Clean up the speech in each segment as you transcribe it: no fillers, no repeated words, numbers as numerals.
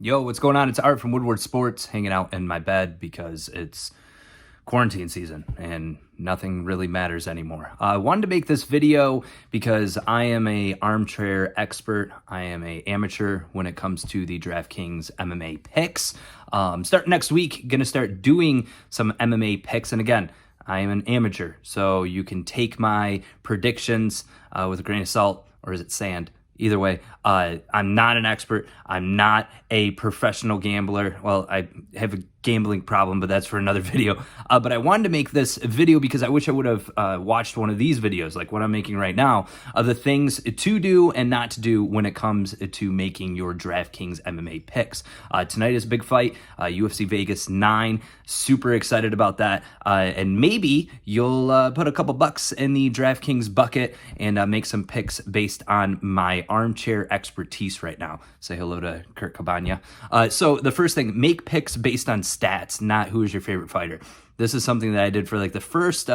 Yo, what's going on? It's Art from Woodward Sports, hanging out in my bed because it's quarantine season and nothing really matters anymore. I wanted to make this video because I am a armchair expert. I am a amateur when it comes to the Draftkings MMA picks. Starting next week, gonna start doing some MMA picks, and again, I am an amateur, so you can take my predictions with a grain of salt, or is it sand? Either way, I'm not an expert. I'm not a professional gambler. Well, I have a gambling problem, but that's for another video. But I wanted to make this video because I wish I would have watched one of these videos, like what I'm making right now, of the things to do and not to do when it comes to making your DraftKings MMA picks. Tonight is a big fight, UFC Vegas 9. Super excited about that. And maybe you'll put a couple bucks in the DraftKings bucket and make some picks based on my armchair expertise right now. Say hello to Kurt Cabana. So the first thing, make picks based on stats, not who is your favorite fighter. This is something that I did for like the first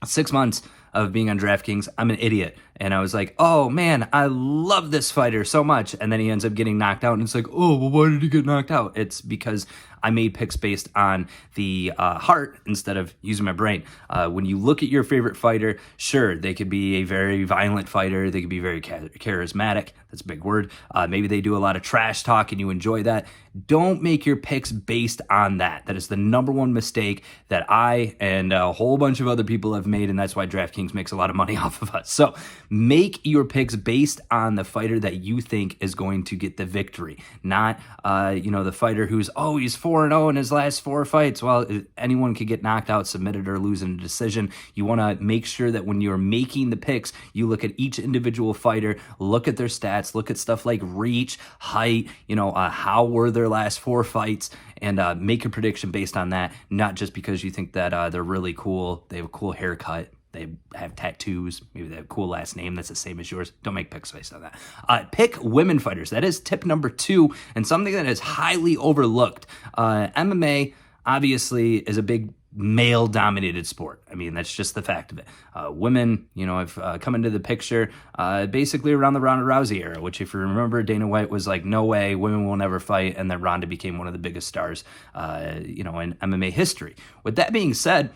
6 months of being on DraftKings. I'm an idiot. And I was like, oh man, I love this fighter so much. And then he ends up getting knocked out. And it's like, oh, well, why did he get knocked out? It's because I made picks based on the heart instead of using my brain. When you look at your favorite fighter, sure, they could be a very violent fighter. They could be very charismatic. That's a big word. Maybe they do a lot of trash talk and you enjoy that. Don't make your picks based on that. That is the number one mistake that I and a whole bunch of other people have made, and that's why DraftKings makes a lot of money off of us. So make your picks based on the fighter that you think is going to get the victory, not the fighter who's he's 4-0 in his last 4 fights. Well, anyone could get knocked out, submitted, or lose in a decision. You want to make sure that when you're making the picks, you look at each individual fighter, look at their stats, look at stuff like reach, height, how were their last 4 fights, and make a prediction based on that, not just because you think that they're really cool, they have a cool haircut, they have tattoos, maybe they have a cool last name that's the same as yours. Don't make picks based on that. Pick women fighters. That is tip number 2, and something that is highly overlooked. MMA obviously is a big male-dominated sport. I mean, that's just the fact of it. Women, have come into the picture basically around the Ronda Rousey era, which, if you remember, Dana White was like, no way, women will never fight, and then Ronda became one of the biggest stars, in MMA history. With that being said,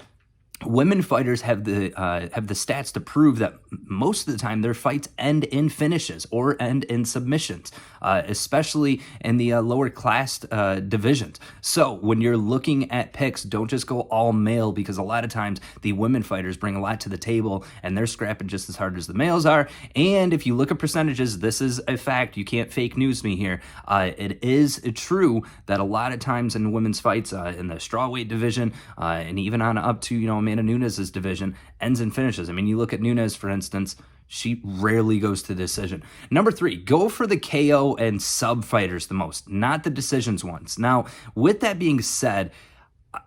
women fighters have the stats to prove that most of the time their fights end in finishes or end in submissions, especially in the lower class divisions. So when you're looking at picks, don't just go all male, because a lot of times the women fighters bring a lot to the table and they're scrapping just as hard as the males are. And if you look at percentages, this is a fact. You can't fake news me here. It is true that a lot of times in women's fights in the strawweight division and even on up to Amanda Nunes' division, ends in finishes. I mean, you look at Nunes, for instance, she rarely goes to decision. Number 3, go for the KO and sub fighters the most, not the decisions ones. Now, with that being said,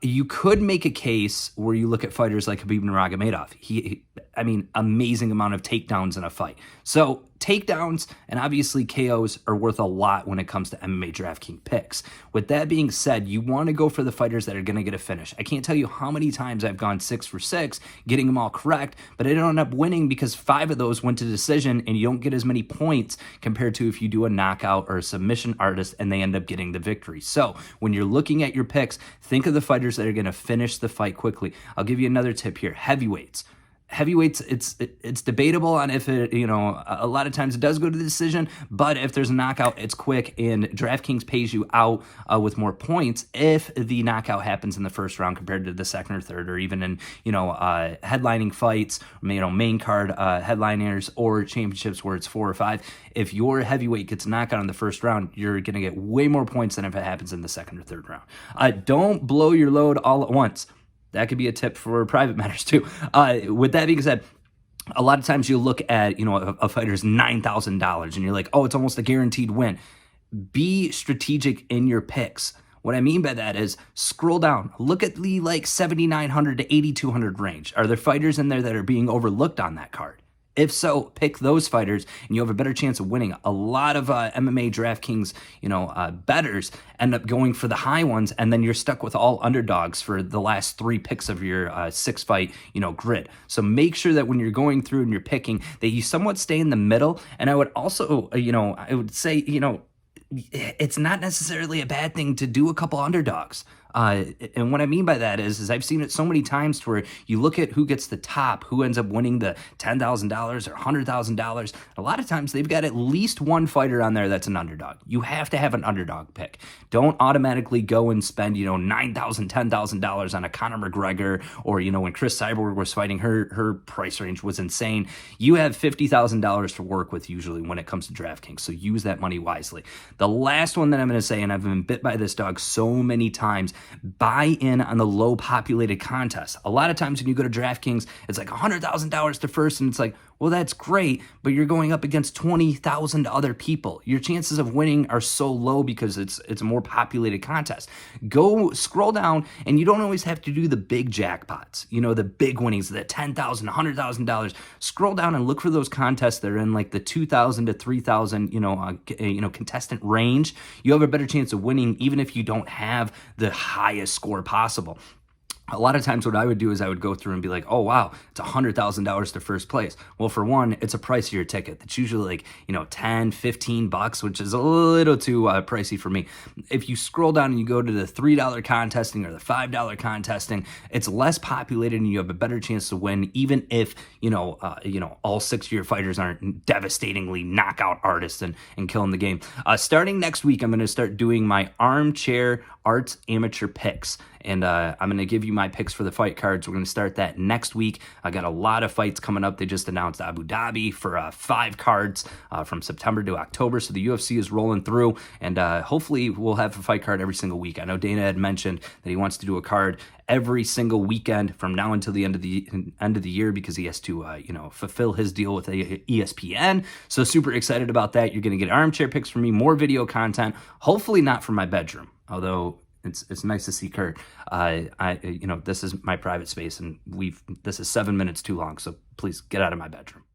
you could make a case where you look at fighters like Khabib Nurmagomedov. Amazing amount of takedowns in a fight. So takedowns and obviously KOs are worth a lot when it comes to MMA DraftKings picks. With that being said, you want to go for the fighters that are going to get a finish. I can't tell you how many times I've gone 6 for 6, getting them all correct, but I don't end up winning because 5 of those went to decision, and you don't get as many points compared to if you do a knockout or a submission artist and they end up getting the victory. So when you're looking at your picks, think of the fighters that are going to finish the fight quickly. I'll give you another tip here. Heavyweights, it's debatable on if it, a lot of times it does go to the decision, but if there's a knockout, it's quick, and DraftKings pays you out with more points if the knockout happens in the first round compared to the second or third, or even in, headlining fights, main card headliners or championships where it's 4 or 5. If your heavyweight gets knocked out in the first round, you're going to get way more points than if it happens in the second or third round. Don't blow your load all at once. That could be a tip for private matters too. With that being said, a lot of times you'll look at, a fighter's $9,000 and you're like, oh, it's almost a guaranteed win. Be strategic in your picks. What I mean by that is scroll down, look at the 7,900 to 8,200 range. Are there fighters in there that are being overlooked on that card? If so, pick those fighters and you have a better chance of winning. A lot of MMA DraftKings, bettors end up going for the high ones, and then you're stuck with all underdogs for the last 3 picks of your 6-fight, grid. So make sure that when you're going through and you're picking, that you somewhat stay in the middle. And I would also, I would say, it's not necessarily a bad thing to do a couple underdogs. And what I mean by that is I've seen it so many times to where you look at who gets the top, who ends up winning the $10,000 or $100,000. A lot of times they've got at least one fighter on there that's an underdog. You have to have an underdog pick. Don't automatically go and spend, $9,000, $10,000 on a Conor McGregor, or, when Chris Cyborg was fighting, her price range was insane. You have $50,000 to work with usually when it comes to DraftKings, so use that money wisely. The last one that I'm going to say, and I've been bit by this dog so many times, buy in on the low populated contests. A lot of times when you go to DraftKings, it's like $100,000 to first, and it's like, well, that's great, but you're going up against 20,000 other people. Your chances of winning are so low because it's a more populated contest. Go scroll down, and you don't always have to do the big jackpots, the big winnings, the $10,000, $100,000. Scroll down and look for those contests that are in like the 2,000 to 3,000, contestant range. You have a better chance of winning even if you don't have the highest score possible. A lot of times what I would do is I would go through and be like, oh, wow, it's $100,000 to first place. Well, for one, it's a pricier ticket. It's usually like, $10, $15, which is a little too pricey for me. If you scroll down and you go to the $3 contesting or the $5 contesting, it's less populated and you have a better chance to win, even if, all 6 of your fighters aren't devastatingly knockout artists and killing the game. Starting next week, I'm going to start doing my armchair arts amateur picks. And I'm going to give you my picks for the fight cards. We're going to start that next week. I got a lot of fights coming up. They just announced Abu Dhabi for 5 cards from September to October. So the UFC is rolling through, and hopefully we'll have a fight card every single week. I know Dana had mentioned that he wants to do a card every single weekend from now until the end of the year because he has to fulfill his deal with ESPN. So super excited about that. You're going to get armchair picks from me, more video content, hopefully not from my bedroom, although it's nice to see Kurt. This is my private space, and this is 7 minutes too long, so please get out of my bedroom.